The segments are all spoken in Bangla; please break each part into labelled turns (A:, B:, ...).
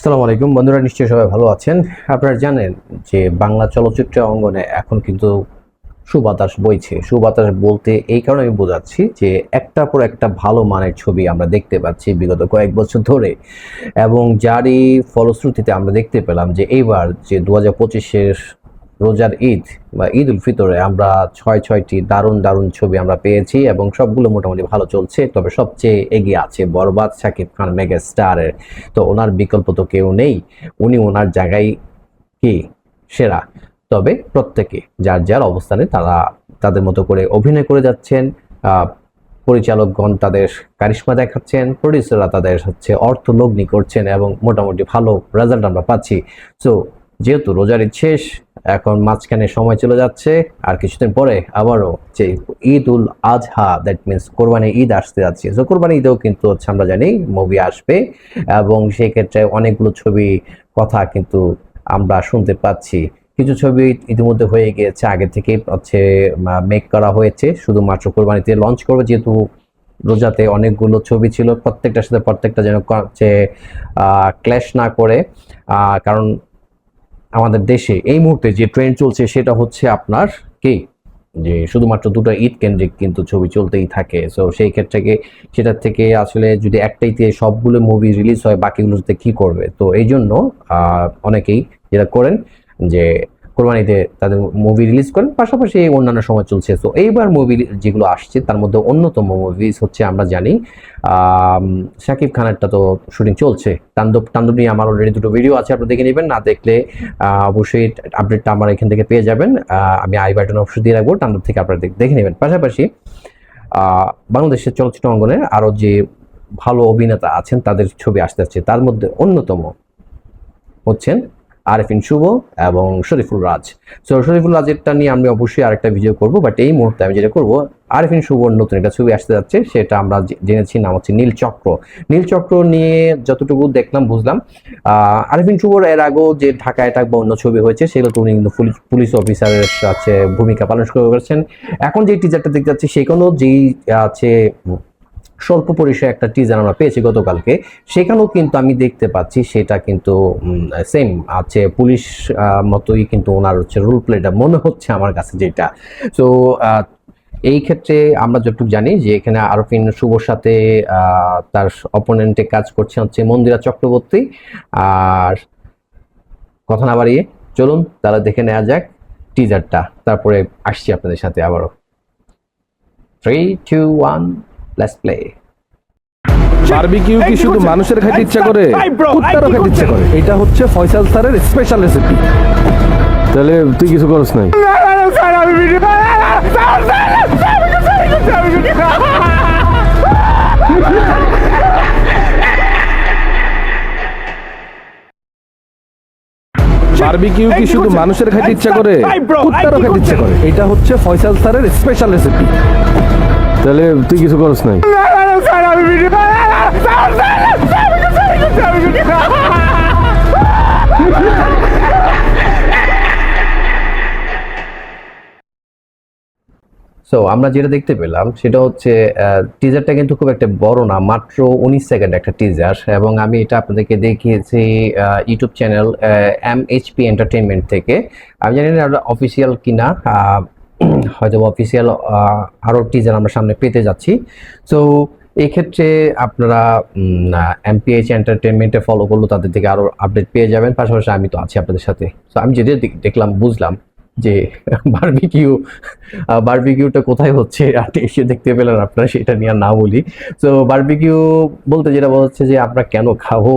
A: আসসালামু আলাইকুম বন্ধুরা, নিশ্চয়ই সবাই ভালো আছেন। আপনারা জানেন যে বাংলা চলচ্চিত্র অঙ্গনে এখন কিন্তু সুবাতাস বইছে। সুবাতাস বলতে এই কারণে আমি বোঝাচ্ছি যে একটার পর একটা ভালো মানের ছবি আমরা দেখতে পাচ্ছি বিগত কয়েক বছর ধরে, এবং যারই ফলশ্রুতিতে আমরা দেখতে পেলাম যে এইবার যে 2025-এর রোজার ঈদ বা ঈদ উল ফিতরে আমরা ছয়টি দারুণ দারুণ ছবি আমরা পেয়েছি এবং সবগুলো মোটামুটি ভালো চলছে। তবে সবচেয়ে এগিয়ে আছে বরবাদ, শাকিব খান মেগা স্টারের। তো ওনার বিকল্প তো কেউ নেই, উনি ওনার জায়গায় কি সেরা। তবে প্রত্যেকে যার যার অবস্থানে তারা তাদের মতো করে অভিনয় করে যাচ্ছেন। পরিচালকগণ তাদের কারিশমা দেখাচ্ছেন, প্রডিউসাররা তাদের অর্থলগ্নি করছেন এবং মোটামুটি ভালো রেজাল্ট আমরা পাচ্ছি। সো যেহেতু রোজার ঈদ শেষ, এখন মাঝখানে সময় চলে যাচ্ছে, আর কিছুদিন পরে আবারও যে ঈদ উল আজহা, দ্যাট মিনস কোরবানি ঈদ আসতে যাচ্ছে। সো কোরবানি ঈদেও কিন্তু আমরা জানি মুভি আসবে, এবং সেই ক্ষেত্রে অনেকগুলো ছবি কথা কিন্তু আমরা শুনতে পাচ্ছি। কিছু ছবি ইতিমধ্যে হয়ে গিয়েছে, আগে থেকে মেক করা হয়েছে, শুধুমাত্র কোরবানিতে লঞ্চ করবে। যেহেতু রোজাতে অনেকগুলো ছবি ছিল, প্রত্যেকটার সাথে প্রত্যেকটা যেন ক্ল্যাশ না করে, কারণ আমাদের দেশে এই মুহূর্তে যে ট্রেন্ড চলছে সেটা হচ্ছে আপনার কি যে শুধুমাত্র দুটো ঈদ কেন্দ্রিক কিন্তু ছবি চলতেই থাকে। সো সেই ক্ষেত্রে সেটার থেকে আসলে যদি একটাইতে সবগুলো মুভি রিলিজ হয়, বাকিগুলোতে কি করবে? তো এই জন্য অনেকেই যেটা করেন যে কোরবানিতে তাদের মুভি রিলিজ করেন, পাশাপাশি অন্যান্য সময় চলছে। তো এইবার মুভি যেগুলো আসছে তার মধ্যে অন্যতম মুভিজ হচ্ছে, আমরা জানি শাকিব খানেরটা তো শুটিং চলছে, তাণ্ডব নিয়ে আমার অলরেডি দুটো ভিডিও আছে, আপনারা দেখে নেবেন। না দেখলে অবশ্যই আপডেটটা আমার এখান থেকে পেয়ে যাবেন, আমি আই বাটন অবশ্যই দিয়ে রাখবো, তাণ্ডব থেকে আপনারা দেখে নেবেন। পাশাপাশি বাংলাদেশের চলচ্চিত্র অঙ্গনে আরও যে ভালো অভিনেতা আছেন তাদের ছবি আসতে যাচ্ছে, তার মধ্যে অন্যতম হচ্ছেন আরেফিন শুভ এবং শরীফুল রাজ। সো শরীফুল রাজেরটা নিয়ে আমি অবশ্যই আরেকটা ভিডিও করব, বাট এই মুহূর্তে আমি যেটা করব, আরেফিন শুভর নতুন একটা ছবি আসতে যাচ্ছে, সেটা আমরা জেনেছি, নাম হচ্ছে নীলচক্র। নীলচক্র নিয়ে যতটুকু দেখলাম বুঝলাম, আরেফিন শুভর এর আগেও যে ঢাকা অ্যাটাক বা অন্য ছবি হয়েছে সেগুলো তো উনি কিন্তু পুলিশ অফিসারের ভূমিকা পালন করেছেন। এখন যে টিজারটা দেখতে যাচ্ছি সেখানেও যেই আছে স্বল্প পরিসরে একটা টিজার আমরা পেয়েছি গতকালকে, সেখানেও কিন্তু আমি দেখতে পাচ্ছি সেটা কিন্তু সেম আছে, পুলিশ মতোই কিন্তু ওনার রোল প্লেটা মনে হচ্ছে আমার কাছে যেটা। তো এই ক্ষেত্রে আমরা যতটুকু জানি যে এখানে আরফিন শুভর সাথে তার অপোনেন্টে কাজ করছে হচ্ছে মন্দিরা চক্রবর্তী। আর কথা না বাড়িয়ে চলুন তারা দেখে নেওয়া যাক টিজারটা, তারপরে আসছি আপনাদের সাথে আবারও। 3, 2, 1, লেটস প্লে।
B: বারবিকিউ কি শুধু মানুষের খেতে ইচ্ছা করে, কুত্তারও খেতে ইচ্ছা করে। এটা হচ্ছে ফয়সাল স্যারের স্পেশাল রেসিপি। তাহলে তুই কিছু করছ নাই? বারবিকিউ কি শুধু মানুষের খেতে ইচ্ছা করে, কুত্তারও খেতে ইচ্ছা করে। এটা হচ্ছে ফয়সাল স্যারের স্পেশাল রেসিপি। তাহলে তুই কিছু করছ নাই?
A: সো আমরা যেটা দেখতে পেলাম সেটা হচ্ছে টিজারটা কিন্তু খুব একটা বড় না, মাত্র 19 সেকেন্ড একটা টিজার, এবং আমি এটা আপনাদেরকে দেখিয়েছি ইউটিউব চ্যানেল MHP এন্টারটেইনমেন্ট থেকে। আমি জানি না অফিসিয়াল কিনা, হয়তো অফিসিয়াল আরও টিজার আমরা সামনে পেতে যাচ্ছি। সো এই ক্ষেত্রে আপনারা MPH এন্টারটেইনমেন্টে ফলো করলে তাদের থেকে আরও আপডেট পেয়ে যাবেন। পাশাপাশি আমি তো আছি আপনাদের সাথে। সো আমি যেটা দেখলাম বুঝলাম যে বারবিকিউটা কোথায় হচ্ছে, আর এসে দেখতে পেলেন আপনারা, সেটা নিয়ে না বলি। তো বারবিকিউ বলতে যেটা বলা হচ্ছে যে আমরা কেন খাবো,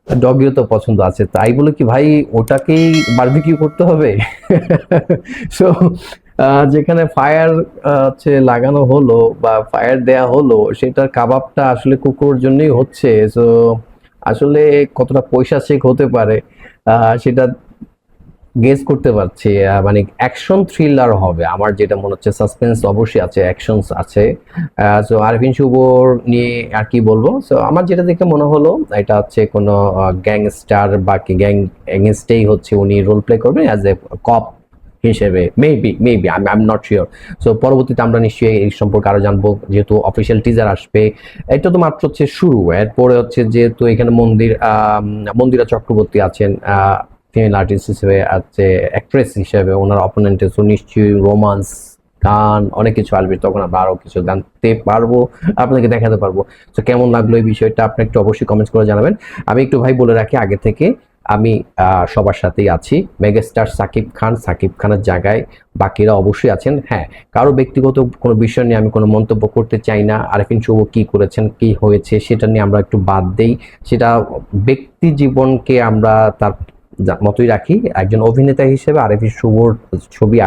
A: ডগিও তো পছন্দ আছে, তাই বলে কি ভাই ওটাকেই বারবিকিউ করতে হবে? সো যেখানে ফায়ার লাগানো হলো বা ফায়ার দেয়া হলো, সেটার কাবাবটা আসলে কুকুরের জন্যই হচ্ছে। সো আসলে কতটা পয়সা শেখ হতে পারে সেটা গেস করতে পারছি। মানে অ্যাকশন থ্রিলার হবে আমার যেটা মনে হচ্ছে, সাসপেন্স অবশ্যই আছে, অ্যাকশনস আছে। সো আরফিন শুভর নিয়ে আর কি বলবো। সো আমার যেটা দেখে মনে হলো এটা হচ্ছে কোনো গ্যাংস্টার বা কি গ্যাং এগেনস্টেই হচ্ছে উনি রোল প্লে করবেন অ্যাজ এ কপ হিসেবে maybe I am not sure. So পরবর্তীতে আমরা নিশ্চয়ই এই সম্পর্কে আরো জানবো, যেহেতু অফিসিয়াল টিজার আসবে। এটা তো মাত্র হচ্ছে শুরু, এরপরে হচ্ছে যেহেতু এখানে মন্দিরা চক্রবর্তী আছেন ফিমেল আর্টিস্ট হিসেবে, আছে অ্যাক্ট্রেস হিসেবে, ওনার অপোনেন্টে, সো নিশ্চয়ই রোমান্স, গান, অনেক কিছু আসবে, তখন আমরা আরো কিছু জানতে পারবো, আপনাকে দেখাতে পারবো। তো কেমন লাগলো এই বিষয়টা আপনি একটু অবশ্যই কমেন্টস করে জানাবেন। আমি একটু ভাই বলে রাখি আগে থেকে, আমি সবার সাথেই আছি। মেগাস্টার সাকিব খানের জায়গায় বাকিরা অবশ্যই আছেন। হ্যাঁ, কারো ব্যক্তিগত কোনো বিষয় নিয়ে আমি কোনো মন্তব্য করতে চাই না। আরেফিন শুভ কি করেছেন, কি হয়েছে, সেটা নিয়ে আমরা একটু বাদ দেই। সেটা ব্যক্তি জীবনকে আমরা তার মতোই রাখি। একজন অভিনেতা হিসেবে আরেফিন শুভর ছবি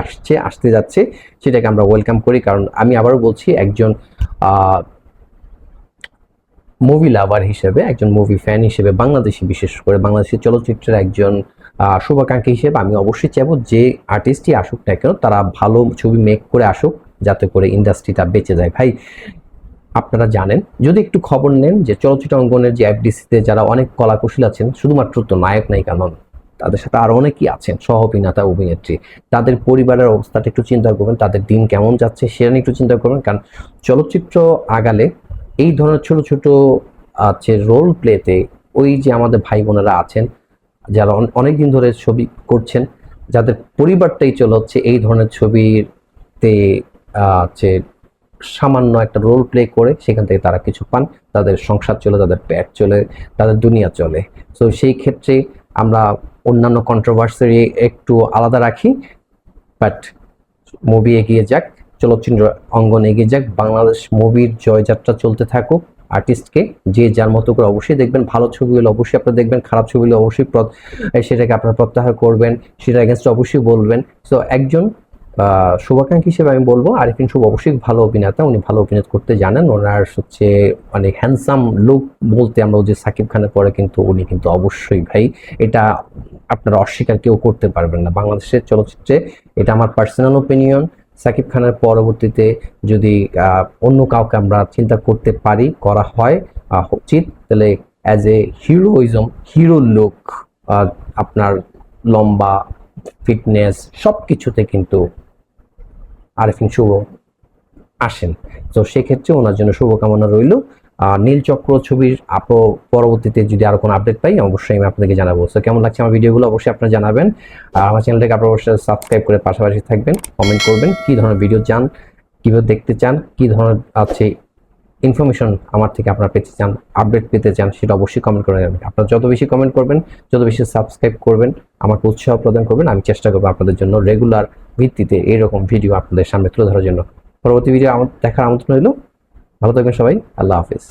A: আসতে যাচ্ছে, সেটাকে আমরা ওয়েলকাম করি। কারণ আমি আবারও বলছি, একজন মুভি লাভার হিসেবে, একজন মুভি ফ্যান হিসেবে, বাংলাদেশি, বিশেষ করে বাংলাদেশি চলচ্চিত্রের একজন শুভাকাঙ্ক্ষী হিসেবে আমি অবশ্যই চাইবো যে আর্টিস্টই আসুক না কেন, তারা ভালো ছবি মেক করে আসুক, যাতে করে ইন্ডাস্ট্রিটা বেঁচে যায়। ভাই আপনারা জানেন, যদি একটু খবর নেন, যে চলচ্চিত্র অঙ্গনের যে এফডিসিতে যারা অনেক কলাকুশলী আছেন, শুধুমাত্র তো নায়ক নায়িকা নন, তাদের সাথে আরো অনেকেই আছেন, সহ অভিনেতা, অভিনেত্রী। তাদের পরিবারের অবস্থাটা একটু চিন্তা করবেন, তাদের দিন কেমন যাচ্ছে সেটা নিয়ে একটু চিন্তা করবেন। কারণ চলচ্চিত্র আগালে এই ধরনের ছোট ছোট আছে রোল প্লেতে, ওই যে আমাদের ভাই বোনেরা আছেন যারা অনেক দিন ধরে ছবি করছেন, যাদের পরিবারটাই চলে হচ্ছে এই ধরনের ছবিতে আছে সামান্য একটা রোল প্লে করে, সেখান থেকে তারা কিছু পান, তাদের সংসার চলে, তাদের পেট চলে, তাদের দুনিয়া চলে। তো সেই ক্ষেত্রে আমরা অন্যান্য কন্ট্রোভার্সি একটু আলাদা রাখি, বাট মুভি এগিয়ে যাক, চলচ্চিত্র অঙ্গন এগিয়ে যাক, বাংলাদেশ মুভির জয়যাত্রা চলতে থাকুক। আর্টিস্টকে যে যার মতো করে অবশ্যই দেখবেন, ভালো ছবি হলে অবশ্যই আপনারা দেখবেন, খারাপ ছবি হলে অবশ্যই সেটাকে আপনারা প্রত্যাহার করবেন, সেটা এগেনস্ট অবশ্যই বলবেন। সো একজন শুভাকাঙ্ক্ষী হিসেবে আমি বলবো, আরেফিন শুভ অবশ্যই ভালো অভিনেতা, উনি ভালো অভিনয় করতে জানেন, ওনার হচ্ছে অনেক হ্যান্ডসাম লুক বলতে আমরা যে সাকিব খানের পরে কিন্তু উনি কিন্তু অবশ্যই ভাই, এটা আপনারা অস্বীকার কেউ করতে পারবেন না বাংলাদেশের চলচ্চিত্রে। এটা আমার পার্সোনাল ওপিনিয়ন। সাকিব খানের পরবর্তীতে যদি অন্য কাউকে আমরা চিন্তা করতে পারি, করা হয় উচিত, তাহলে অ্যাজ এ হিরো লুক, আপনার লম্বা, ফিটনেস, সব কিছুতে কিন্তু আরেফিন শুভ আসেন। তো সেক্ষেত্রে ওনার জন্য শুভকামনা রইল। নীলচক্র ছবির পরবর্তীতে যদি আরো কোনো আপডেট পাই, অবশ্যই আমি আপনাদেরকে জানাবো। তো কেমন লাগছে আমার ভিডিওগুলো অবশ্যই আপনারা জানাবেন। আর আমার চ্যানেলটাকে আপনারা অবশ্যই সাবস্ক্রাইব করে পাশাপাশি থাকবেন, কমেন্ট করবেন কি ধরনের ভিডিও চান, কিভাবে দেখতে চান, কি ধরনের আছে ইনফরমেশন আমার থেকে আপনারা পেতে চান, আপডেট পেতে চান, সেটা অবশ্যই কমেন্ট করে নেবেন। আপনারা যত বেশি কমেন্ট করবেন, যত বেশি সাবস্ক্রাইব করবেন, আমাকে উৎসাহ প্রদান করবেন। আমি চেষ্টা করবো আপনাদের জন্য রেগুলার ভিত্তিতে এইরকম ভিডিও আপনাদের সামনে তুলে ধরার জন্য। পরবর্তী ভিডিও দেখার আমন্ত্রণ রইল। ভালো থাকবেন সবাই, আল্লাহ হাফিজ।